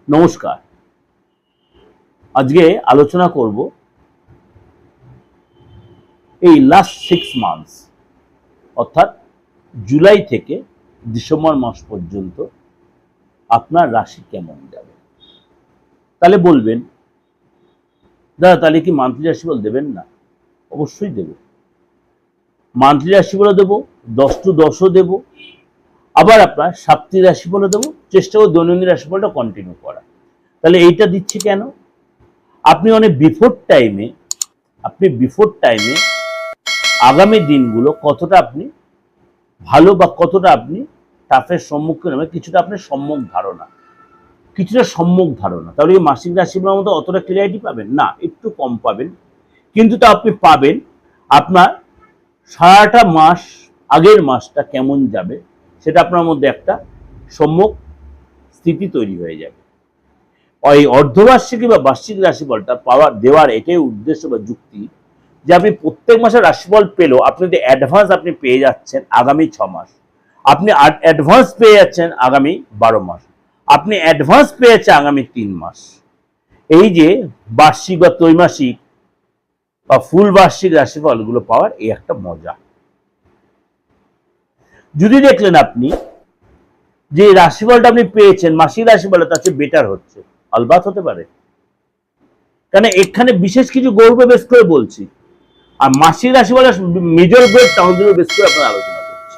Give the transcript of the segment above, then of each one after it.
নমস্কার। আজকে আলোচনা করব এই লাস্ট 6 মান্থস অর্থাৎ জুলাই থেকে ডিসেম্বর মাস পর্যন্ত আপনার রাশি কেমন যাবে। তাহলে বলবেন, দাদা তাহলে কি মান্থলি রাশিফল দেবেন না? অবশ্যই দেব। মান্থলি রাশিফলও দেব, 10 to 10ও দেব, আবার আপনার সাপ্তাহিক রাশিফলও দেব। চেষ্টা করব দৈনন্দিন রাশিফলটা কন্টিনিউ করা। তাহলে এইটা দিচ্ছি কেন? আপনি অনেক বিফোর টাইমে আগামী দিনগুলো কতটা আপনি ভালো বা কতটা আপনি টাফের সম্মুখীন হবে কিছুটা আপনার সম্যক ধারণা। তাহলে মাসিক রাশিফলের মতো অতটা ক্লিয়ারিটি পাবেন না, একটু কম পাবেন, কিন্তু তা আপনি পাবেন। আপনার সারাটা মাস, আগের মাসটা কেমন যাবে সেটা আপনার মধ্যে একটা সম্যক স্থিতি তৈরি হয়ে যাবে। ওই অর্ধবার্ষিকী বা বার্ষিক রাশিফলটা দেওয়ার এটাই উদ্দেশ্য বা যুক্তি যে আপনি প্রত্যেক মাসে রাশিফল পেলেও আপনি যদি অ্যাডভান্স আপনি পেয়ে যাচ্ছেন আগামী 6 মাস, আপনি অ্যাডভান্স পেয়ে যাচ্ছেন আগামী 12 মাস, আপনি অ্যাডভান্স পেয়ে যাচ্ছেন আগামী 3 মাস। এই যে বার্ষিক বা ত্রৈমাসিক বা ফুল বার্ষিক রাশিফলগুলো পাওয়ার এই একটা মজা। যদি দেখলেন আপনি যে রাশিফলটা আপনি পেয়েছেন মাসিক রাশিফলে তার চেয়ে বেটার হচ্ছে, আলবাত হতে পারে, কারণ এখানে বিশেষ কিছু গৌরবে বেশ করে বলছি, আর মাসিক রাশিফলের মেজর গ্রোথ তাহলে বেশ করে আপনার আলোচনা করছি।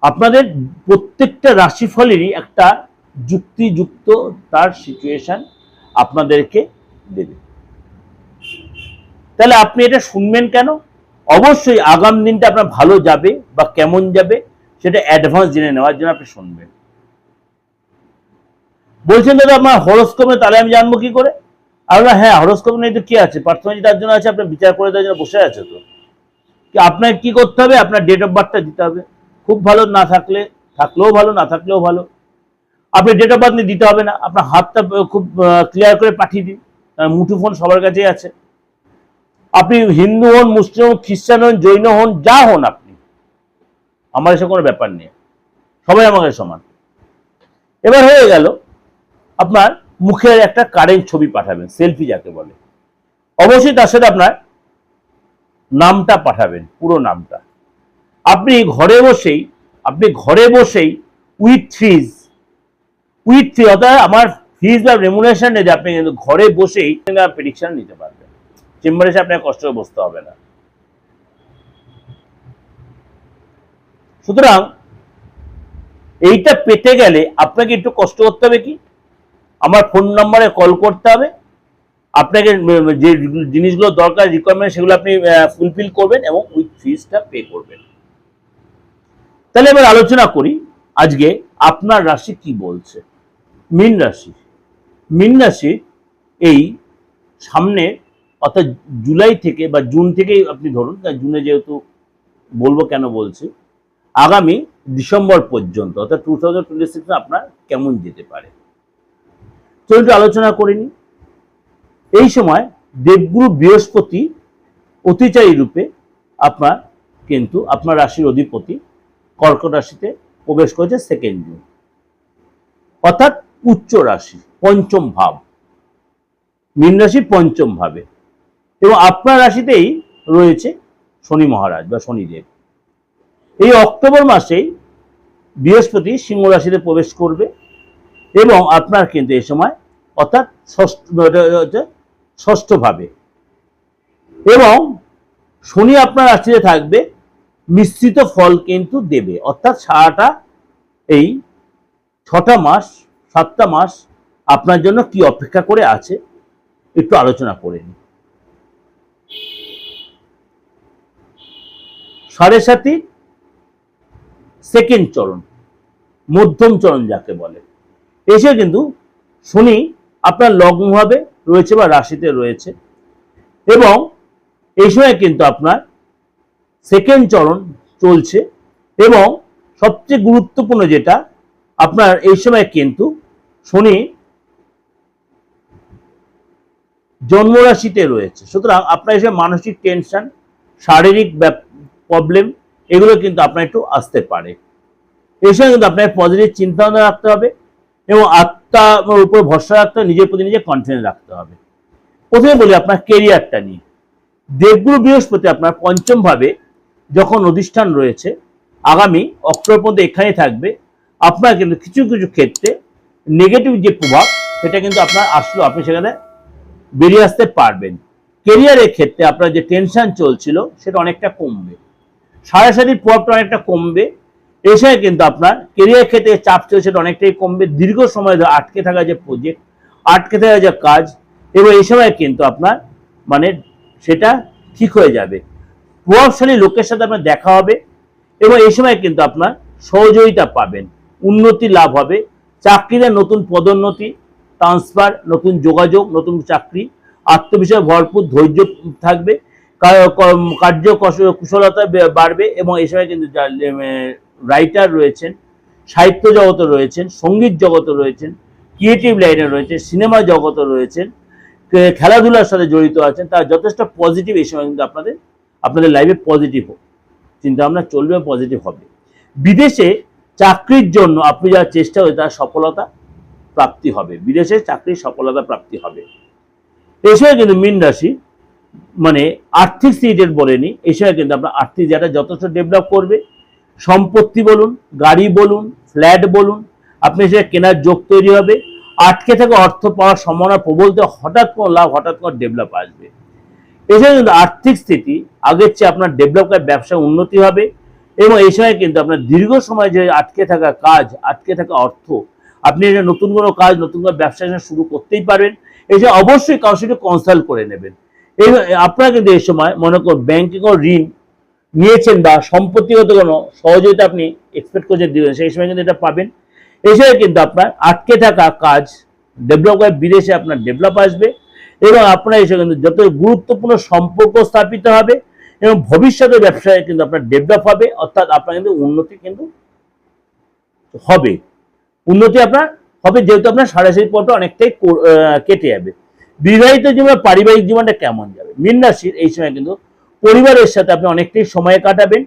আপনাদের প্রত্যেকটা রাশিফলেরই একটা যুক্তিযুক্ত তার সিচুয়েশন আপনাদেরকে দেবে। তাহলে আপনি এটা শুনবেন কেন? অবশ্যই আগামী দিনটা আপনার ভালো যাবে বা কেমন যাবে সেটা অ্যাডভান্স জেনে নেওয়ার জন্য আপনি শুনবেন। বলছেন দাদা আমার হরোস্কোপ নেই, তাহলে আমি জানবো কি করে? আমরা হ্যাঁ, হরোস্কোপ নেই তো কি আছে, পার্থমাজি তার জন্য আছে, আপনার বিচার করে দেওয়ার জন্য বসে আছে। তো আপনাকে কি করতে হবে? আপনার ডেট অফ বার্থটা দিতে হবে। খুব ভালো না থাকলেও ভালো, না থাকলেও ভালো। আপনি ডেট অফ বার্থ দিতে হবে না, আপনার হাতটা খুব ক্লিয়ার করে পাঠিয়ে দিন, মুঠোফোন সবার কাছেই আছে। আপনি হিন্দু হন, মুসলিম হন, খ্রিস্টান হন, জৈন হন, যা হন আপনি, আমার এসে কোনো ব্যাপার নেই, সবাই আমাকে সমান। এবার হয়ে গেল, আপনার মুখের একটা কারেন্ট ছবি পাঠাবেন, সেলফি যাকে বলে। অবশ্যই তার সাথে আপনার নামটা পাঠাবেন, পুরো নামটা। আপনি ঘরে বসেই উইথ ফিজ অর্থাৎ আমার ফিজ বা রেমুনারেশন নিয়ে আপনি কিন্তু ঘরে বসেই প্রেডিকশন নিতে পারবেন। চেম্বারে এসে আপনার কষ্ট করে বসতে হবে না। সুতরাং এইটা পেতে গেলে আপনাকে একটু কষ্ট করতে হবে। কি, আমার ফোন নাম্বারে কল করতে হবে, আপনাকে যে জিনিসগুলো দরকার রিকোয়ারমেন্ট সেগুলো আপনি ফুলফিল করবেন এবং উইথ ফিজটা পে করবেন। তাহলে এবার আলোচনা করি আজকে আপনার রাশি কি বলছে। মীন রাশি এই সামনে অর্থাৎ জুলাই থেকে বা জুন থেকেই আপনি ধরুন, জুনে যেহেতু বলবো কেন বলছি, আগামী ডিসেম্বর পর্যন্ত অর্থাৎ 2026 আপনার কেমন যেতে পারে তো একটু আলোচনা করিনি। এই সময় দেবগুরু বৃহস্পতি অতিচারী রূপে আপনার রাশির অধিপতি কর্কট রাশিতে প্রবেশ করেছে 2 জুন, অর্থাৎ উচ্চ রাশি, পঞ্চম ভাব, মীন রাশির পঞ্চম ভাবে, এবং আপনার রাশিতেই রয়েছে শনি মহারাজ বা শনিদেব। এই অক্টোবর মাসেই বৃহস্পতি সিংহ রাশিতে প্রবেশ করবে এবং আপনার কিন্তু এই সময় অর্থাৎ ষষ্ঠ ভাবে, এবং শনি আপনার রাশিতে থাকবে, মিশ্রিত ফল কিন্তু দেবে। অর্থাৎ সারাটা এই 6টা মাস 7টা মাস আপনার জন্য কি অপেক্ষা করে আছে একটু আলোচনা করে নিই। 7.5 সেকেন্ড চরণ, মধ্যম চরণ যাকে বলে, এসে কিন্তু শনি আপনার লগ্নভাবে রয়েছে বা রাশিতে রয়েছে, এবং এই সময় কিন্তু আপনার সেকেন্ড চরণ চলছে। এবং সবচেয়ে গুরুত্বপূর্ণ যেটা, আপনার এই সময় কিন্তু শনি জন্মরাশিতে রয়েছে। সুতরাং আপনার এসে মানসিক টেনশন, শারীরিক প্রবলেম এগুলো কিন্তু আপনার একটু আসতে পারে। এই সময় কিন্তু আপনার পজিটিভ চিন্তা ভাবনা রাখতে হবে এবং আত্মার উপর ভরসা রাখতে হবে, নিজের প্রতি নিজে কনফিডেন্স রাখতে হবে। প্রথমে বলি আপনার কেরিয়ারটা নিয়ে। দেবগুরু বৃহস্পতি আপনার পঞ্চম ভাবে যখন অধিষ্ঠান রয়েছে, আগামী অক্টোবর পর্যন্ত এখানে থাকবে। আপনার কিন্তু কিছু কিছু ক্ষেত্রে নেগেটিভ যে প্রভাব সেটা কিন্তু আপনার আসলেও আপনি সেখানে বেরিয়ে আসতে পারবেন। কেরিয়ারের ক্ষেত্রে আপনার যে টেনশন চলছিল সেটা অনেকটা কমবে, সারাসারি প্রভাবটা অনেকটা কমবে। এই সময় কিন্তু আপনার কেরিয়ার ক্ষেত্রে চাপ চলছে সেটা অনেকটাই কমবে। দীর্ঘ সময় ধরে আটকে থাকা যে প্রজেক্ট, আটকে থাকা যে কাজ, এবং এই সময় কিন্তু আপনার মানে সেটা ঠিক হয়ে যাবে। প্রভাবশালী লোকের সাথে আপনার দেখা হবে এবং এই সময় কিন্তু আপনার সহযোগিতা পাবেন, উন্নতি লাভ হবে। চাকরিতে নতুন পদোন্নতি, ট্রান্সফার, নতুন যোগাযোগ, নতুন চাকরি, আত্মবিশ্বাস ভরপুর, ধৈর্য থাকবে, কার্য কুশলতা বাড়বে। এবং এই সময় কিন্তু রাইটার রয়েছেন, সাহিত্য জগতে রয়েছেন, সঙ্গীত জগতে রয়েছেন, ক্রিয়েটিভ লাইনে রয়েছে, সিনেমা জগতে রয়েছেন, খেলাধুলার সাথে জড়িত আছেন, তারা যথেষ্ট পজিটিভ। এই সময় কিন্তু আপনাদের লাইফে পজিটিভ চিন্তা ভাবনা চলবে, পজিটিভ হবে। বিদেশে চাকরির জন্য আপনি যা চেষ্টা করে তার সফলতা প্রাপ্তি হবে, বিদেশে চাকরির সফলতা প্রাপ্তি হবে। এই সময় কিন্তু মীন রাশি মানে আর্থিক সিটের বলেনি, এই সময় কিন্তু আপনার আর্থিক জায়গাটা যথেষ্ট ডেভেলপ করবে। সম্পত্তি বলুন, গাড়ি বলুন, ফ্ল্যাট বলুন, আপনি সেটা কেনার যোগ তৈরি হবে। আটকে থাকা অর্থ পাওয়ার সম্ভাবনা প্রবল, হঠাৎ কোনো লাভ, হঠাৎ কোনো ডেভেলপ আসবে। এছাড়া কিন্তু আর্থিক স্থিতি আগের চেয়ে আপনার ডেভেলপ করে ব্যবসায় উন্নতি হবে। এবং এই সময় কিন্তু আপনার দীর্ঘ সময় যে আটকে থাকা কাজ, আটকে থাকা অর্থ, আপনি এটা নতুন কোনো কাজ, নতুন কোনো ব্যবসা শুরু করতেই পারবেন। এছাড়া অবশ্যই কারোর সাথে কনসাল্ট করে নেবেন। এই আপনারা কিন্তু এই সময় মনে করুন ব্যাংকে কোনো ঋণ নিয়েছেন বা সম্পত্তিগত কোনো সহযোগিতা আপনি এক্সপেক্ট করছেন দিবেন, সেই সময় কিন্তু এটা পাবেন। এছাড়া কিন্তু আপনার আটকে থাকা কাজ ডেভেলপ করে, বিদেশে আপনার ডেভেলপ আসবে এবং আপনার এসে কিন্তু যত গুরুত্বপূর্ণ সম্পর্ক স্থাপিত হবে এবং ভবিষ্যতে ব্যবসায় কিন্তু আপনার ডেভেলপ হবে। অর্থাৎ আপনার কিন্তু উন্নতি কিন্তু হবে, উন্নতি আপনার হবে, যেহেতু আপনার সারাসারি পথটা অনেকটাই কেটে যাবে। বিবাহিত জীবন, পারিবারিক জীবনটা কেমন যাবে? মীন রাশির এই সময় কিন্তু পরিবারের সাথে আপনি অনেকটাই সময় কাটাবেন,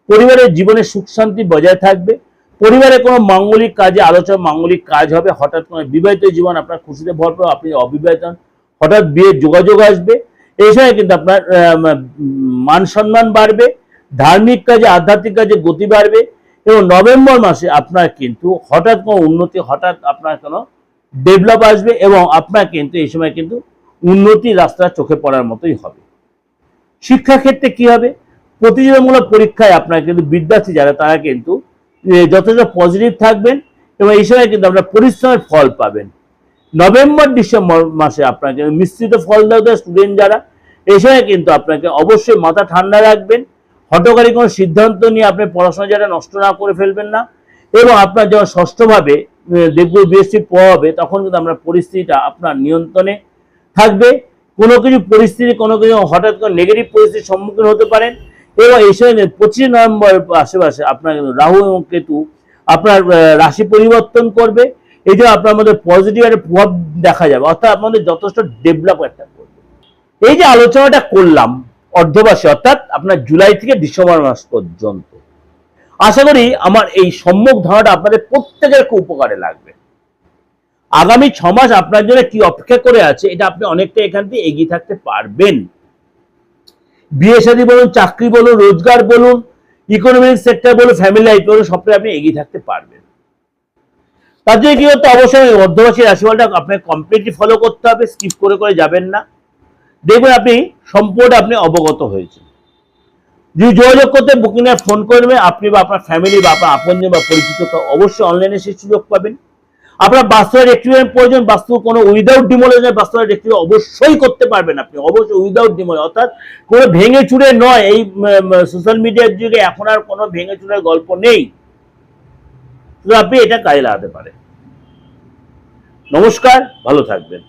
পরিবারের জীবনে সুখ শান্তি বজায় থাকবে, পরিবারে কোনো মাঙ্গলিক কাজে আলোচনা, মাঙ্গলিক কাজ হবে। হঠাৎ কোনো বিবাহিত জীবন আপনার খুশিতে ভরপুর, আপনি অবিবাহিত হঠাৎ বিয়ের যোগাযোগ আসবে। এই সময় কিন্তু আপনার মান সম্মান বাড়বে, ধার্মিক কাজে, আধ্যাত্মিক কাজে গতি বাড়বে এবং নভেম্বর মাসে আপনার কিন্তু হঠাৎ কোনো উন্নতি, হঠাৎ আপনার কোনো ডেভেলপ আসবে এবং আপনার কিন্তু এই সময় কিন্তু উন্নতি রাস্তা চোখে পড়ার মতোই হবে। শিক্ষাক্ষেত্রে কি হবে? প্রতিযোগিতামূলক পরীক্ষায় আপনার কিন্তু বিদ্যার্থী যারা তারা কিন্তু যথেষ্ট পজিটিভ থাকবেন এবং এই সময় কিন্তু আপনার পরিশ্রমের ফল পাবেন। নভেম্বর ডিসেম্বর মাসে আপনাকে মিশ্রিত ফল দেওয়া স্টুডেন্ট যারা, এই সময় কিন্তু আপনাকে অবশ্যই মাথা ঠান্ডা রাখবেন, হঠকারী কোনো সিদ্ধান্ত নিয়ে আপনি পড়াশোনা যারা নষ্ট না করে ফেলবেন না। এবং আপনার যখন ষষ্ঠভাবে দেবগুরু বৃহস্পতি প্রভাব হবে তখন কিন্তু আপনার পরিস্থিতিটা আপনার নিয়ন্ত্রণে থাকবে। কোনো কিছু পরিস্থিতি, কোনো কিছু হঠাৎ কোনো নেগেটিভ পরিস্থিতির সম্মুখীন হতে পারেন। এবং এই সময় 25 নভেম্বর আশেপাশে আপনার কিন্তু রাহু এবং কেতু আপনার রাশি পরিবর্তন করবে। এই জন্য আপনার মধ্যে পজিটিভ একটা প্রভাব দেখা যাবে, অর্থাৎ আপনাদের যথেষ্ট ডেভেলপ একটা করবে। এই যে আলোচনাটা করলাম অর্ধবাসী, অর্থাৎ আপনার জুলাই থেকে ডিসেম্বর মাস পর্যন্ত, আশা করি আমার এই সম্যক ধারণাটা আপনাদের প্রত্যেকের খুব উপকারে লাগবে। আগামী 6 মাস আপনার জন্য কি অপেক্ষা করে আছে এটা আপনি অনেকটা এখান থেকে এগিয়ে থাকতে পারবেন। বিয়ে শাদী বলুন, চাকরি বলুন, রোজগার বলুন, ইকোনমিক সেক্টর বলুন, ফ্যামিলি লাইফ বলুন, সবটাই আপনি এগিয়ে থাকতে পারবেন। তার জন্য কি করতে অবশ্যই অর্ধবাসী রাশিফলটা আপনাকে কমপ্লিটলি ফলো করতে হবে, স্কিপ করে করে যাবেন না। দেখবেন আপনি সম্পূর্ণ আপনি অবগত হয়েছেন। যদি যোগাযোগ করতে বুকিং এর ফোন করবে, আপনি বা আপনার ফ্যামিলি বা আপনার আপনজন বা পরিচিত অবশ্যই অনলাইনে সেই সুযোগ পাবেন। আপনার বাস্তবের এক্সপিরিয়েন্স প্রয়োজন, বাস্তব কোনো উইদাউট ডিমোলেশন বাস্তবের এক্সপিরিয়েন্স অবশ্যই করতে পারবেন আপনি, অবশ্যই উইদাউট ডিমোলেশন, অর্থাৎ কোনো ভেঙে চুরে নয়। এই সোশ্যাল মিডিয়ার যুগে এখন আর কোনো ভেঙে চুরের গল্প নেই, আপনি এটা কাজে লাগাতে পারেন। নমস্কার, ভালো থাকবেন।